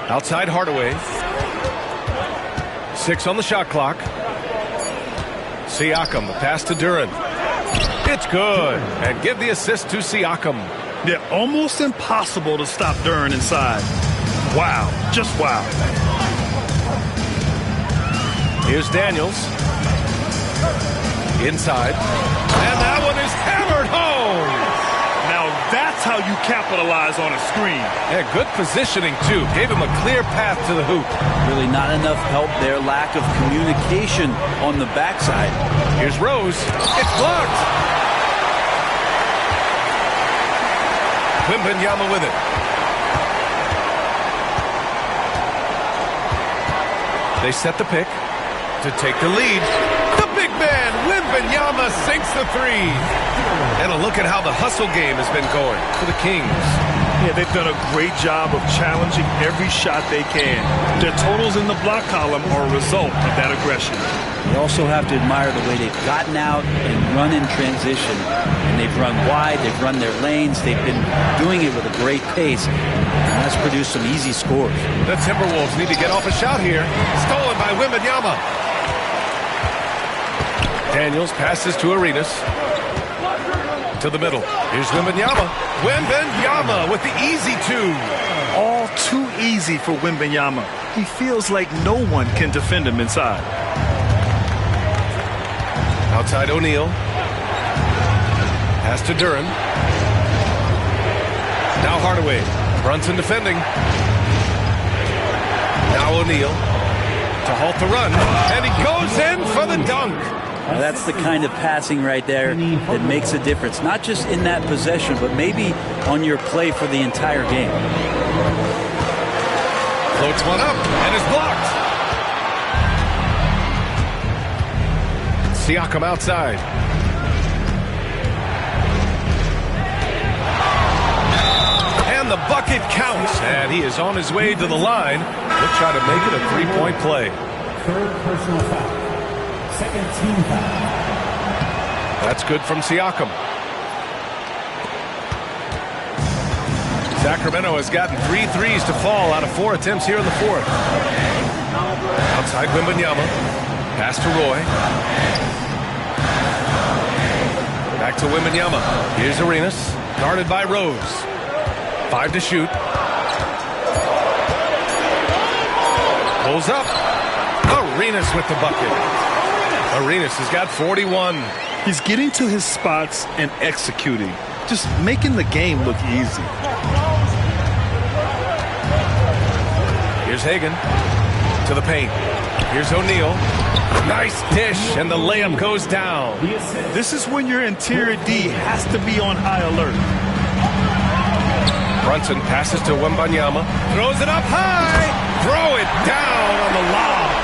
Outside Hardaway. 6 on the shot clock. Siakam, the pass to Duren. It's good. And give the assist to Siakam. Yeah, almost impossible to stop Duren inside. Wow, just wow. Here's Daniels. Inside. And that one is That's how you capitalize on a screen. Yeah, good positioning, too. Gave him a clear path to the hoop. Really not enough help there. Lack of communication on the backside. Here's Rose. It's blocked. Wembanyama with it. They set the pick to take the lead. The big man, Wembanyama, sinks the three. And a look at how the hustle game has been going for the Kings. Yeah, they've done a great job of challenging every shot they can. Their totals in the block column are a result of that aggression. You also have to admire the way they've gotten out and run in transition. And they've run wide, they've run their lanes, they've been doing it with a great pace. And that's produced some easy scores. The Timberwolves need to get off a shot here. Stolen by Wembanyama. Daniels passes to Arenas. To the middle. Here's Wembanyama. Wembanyama with the easy two. All too easy for Wembanyama. He feels like no one can defend him inside. Outside O'Neal. Pass to Duran. Now Hardaway. Brunson defending. Now O'Neal to halt the run. And he goes in for the dunk. Now that's the kind of passing right there that makes a difference. Not just in that possession, but maybe on your play for the entire game. Floats one up and is blocked. Siakam outside. And the bucket counts. And he is on his way to the line. He'll try to make it a three-point play. Third personal foul. Second team foul. That's good from Siakam. Sacramento has gotten 3 threes to fall out of 4 attempts here in the fourth. Outside Wembanyama. Pass to Roy. Back to Wembanyama. Here's Arenas. Guarded by Rose. 5 to shoot. Pulls up. Arenas with the bucket. Arenas has got 41. He's getting to his spots and executing. Just making the game look easy. Here's Hagan to the paint. Here's O'Neal. Nice dish, and the layup goes down. This is when your interior D has to be on high alert. Brunson passes to Wembanyama. Throws it up high. Throw it down on the lob.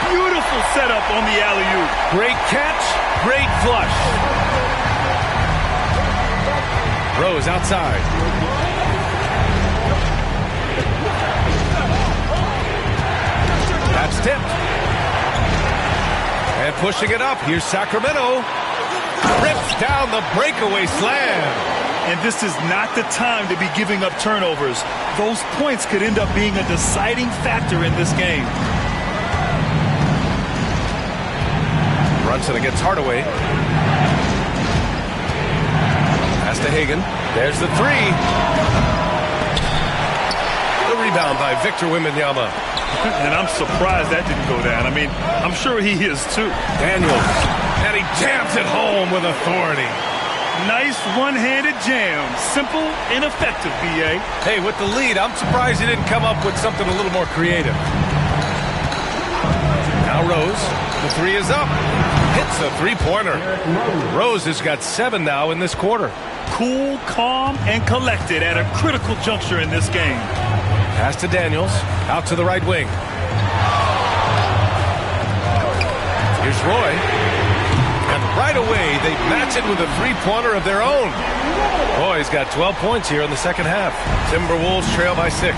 Beautiful setup on the alley-oop. Great catch, great flush. Rose outside. That's tipped. And pushing it up. Here's Sacramento. Rips down the breakaway slam. And this is not the time to be giving up turnovers. Those points could end up being a deciding factor in this game. Brunson against Hardaway. Pass to Hagan. There's the three. The rebound by Victor Wembanyama. And I'm surprised that didn't go down. I mean, I'm sure he is too. Daniels. And he jams it home with authority. Nice one-handed jam. Simple and effective, B.A. Hey, with the lead, I'm surprised he didn't come up with something a little more creative. Now Rose. The three is up. Hits a three-pointer. Rose has got 7 now in this quarter. Cool, calm, and collected at a critical juncture in this game. Pass to Daniels. Out to the right wing. Here's Roy. And right away, they match it with a three-pointer of their own. Roy's got 12 points here in the second half. Timberwolves trail by 6.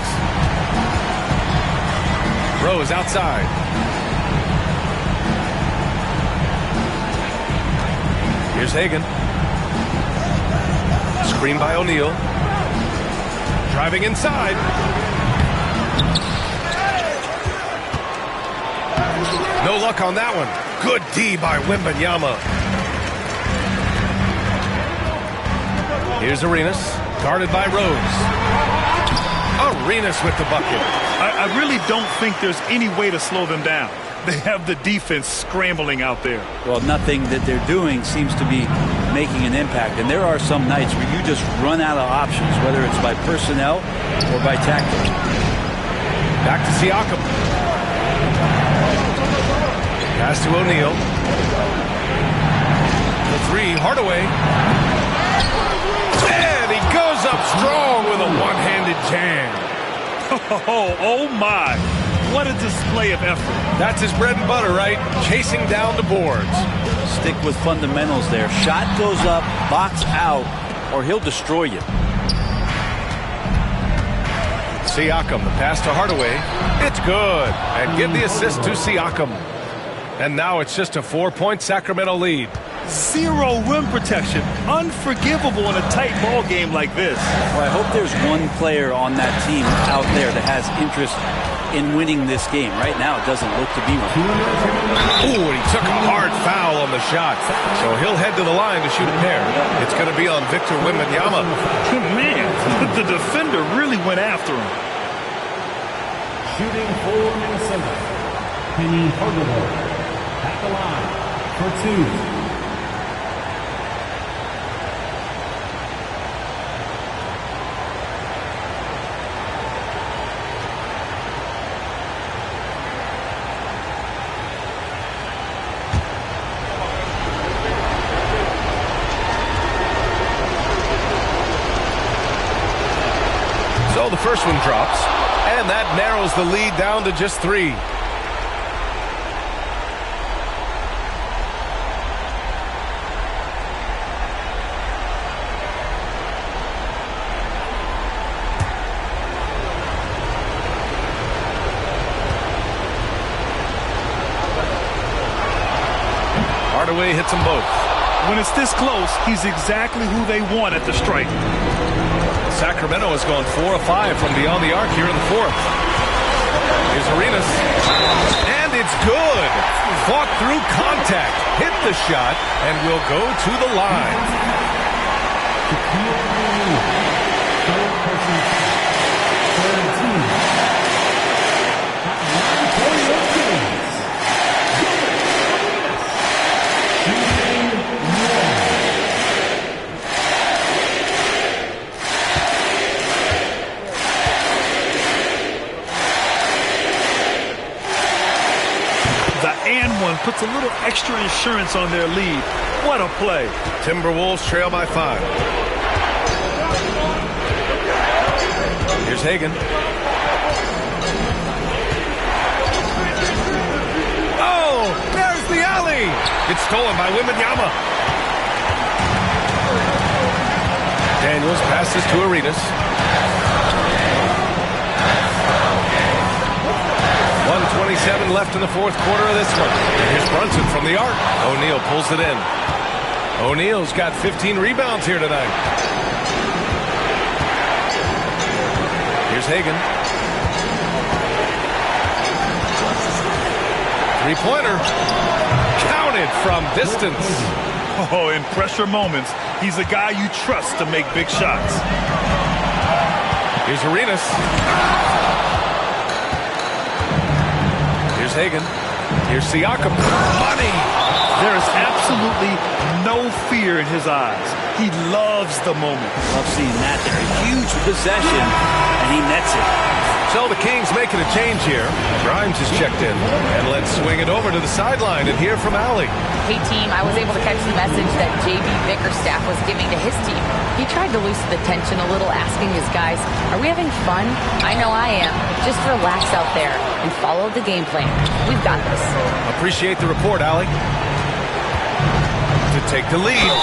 Rose outside. Here's Hagan. Screen by O'Neal. Driving inside. No luck on that one. Good D by Wembanyama. Here's Arenas. Guarded by Rose. Arenas with the bucket. I really don't think there's any way to slow them down. They have the defense scrambling out there. Well, nothing that they're doing seems to be making an impact. And there are some nights where you just run out of options, whether it's by personnel or by tactics. Back to Siakam. Pass to O'Neal. The three, Hardaway. And he goes up strong with a one-handed jam. Oh my. What a display of effort. That's his bread and butter, right? Chasing down the boards. Stick with fundamentals there. Shot goes up, box out, or he'll destroy you. Siakam, the pass to Hardaway. It's good. And give the assist to Siakam. And now it's just a 4-point Sacramento lead. Zero rim protection. Unforgivable in a tight ball game like this. Well, I hope there's one player on that team out there that has interest in winning this game. Right now, it doesn't look to be one. Ooh, and he took a hard foul on the shot. So he'll head to the line to shoot a pair. It's going to be on Victor Wembanyama. Man, the defender really went after him. Shooting for Minnesota, Penny Hardaway at the line for two. So the first one drops, and that narrows the lead down to just 3. Hardaway hits them both. When it's this close, he's exactly who they want at the stripe. Sacramento has gone 4 of 5 from beyond the arc here in the 4th. Here's Arenas. And it's good. Fought through contact. Hit the shot and will go to the line. Puts a little extra insurance on their lead. What a play. Timberwolves trail by 5. Here's Hagan. Oh, there's the alley. It's stolen by Wembanyama. Daniels passes to Arenas. 1:27 left in the 4th quarter of this one. And here's Brunson from the arc. O'Neal pulls it in. O'Neal's got 15 rebounds here tonight. Here's Hagan. 3-pointer. Counted from distance. Oh, in pressure moments, he's a guy you trust to make big shots. Here's Arenas. Here's Hagan. Here's Siakam. Money! There is absolutely no fear in his eyes. He loves the moment. Love seeing that there. A huge possession, and he nets it. So the Kings making a change here. Grimes is checked in. And let's swing it over to the sideline and hear from Allie. Hey, team, I was able to catch the message that JB Bickerstaff was giving to his team. He tried to loosen the tension a little, asking his guys, are we having fun? I know I am. Just relax out there and follow the game plan. We've got this. Appreciate the report, Allie. To take the lead.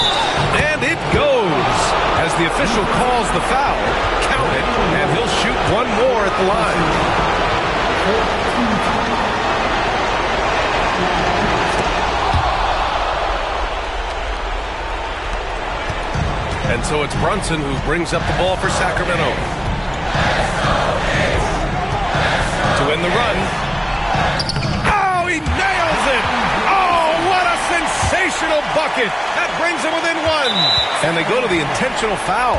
And it goes as the official calls the foul. Count it, and he'll shoot one more at the line. And so it's Brunson who brings up the ball for Sacramento. To win the run. Oh, he nails it! Oh, what a sensational bucket! That brings him within 1. And they go to the intentional foul.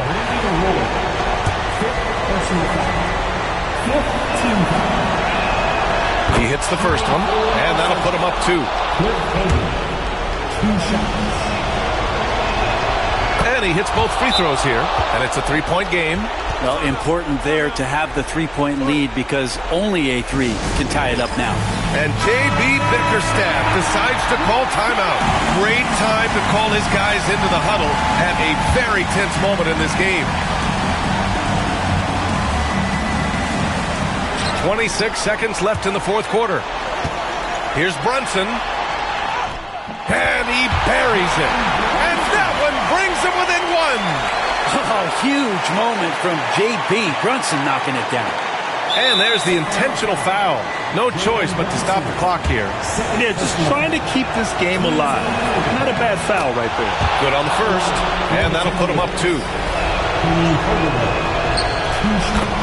He hits the first one, and that'll put him up 2. And he hits both free throws here, and it's a 3-point game. Well, important there to have the 3-point lead because only a 3 can tie it up now. And J.B. Bickerstaff decides to call timeout. Great time to call his guys into the huddle at a very tense moment in this game. 26 seconds left in the fourth quarter. Here's Brunson. And he buries it. And that one brings him within 1. Oh, huge moment from J.B. Brunson knocking it down. And there's the intentional foul. No choice but to stop the clock here. Yeah, just trying to keep this game alive. Not a bad foul right there. Good on the first. And that'll put him up 2.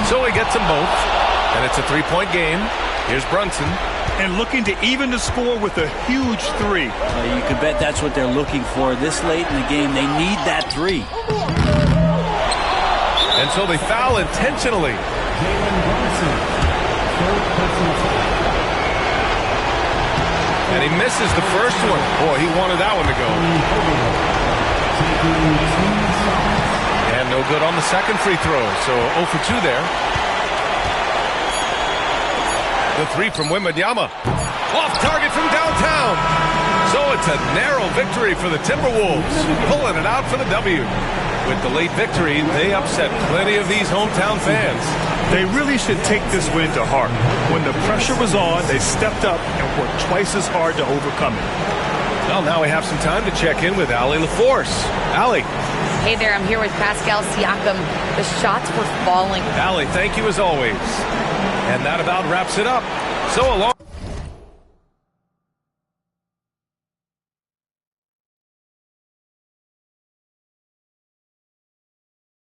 So he gets them both. And it's a 3-point game. Here's Brunson. And looking to even the score with a huge 3. You can bet that's what they're looking for this late in the game. They need that 3. And so they foul intentionally. And he misses the first one. Boy, he wanted that one to go. And no good on the second free throw. So 0 for 2 there. The 3 from Wembanyama. Off target from downtown. So it's a narrow victory for the Timberwolves. Pulling it out for the W. With the late victory, they upset plenty of these hometown fans. They really should take this win to heart. When the pressure was on, they stepped up and worked twice as hard to overcome it. Well, now we have some time to check in with Allie LaForce. Allie. Hey there, I'm here with Pascal Siakam. The shots were falling. Allie, thank you as always. And that about wraps it up. So along.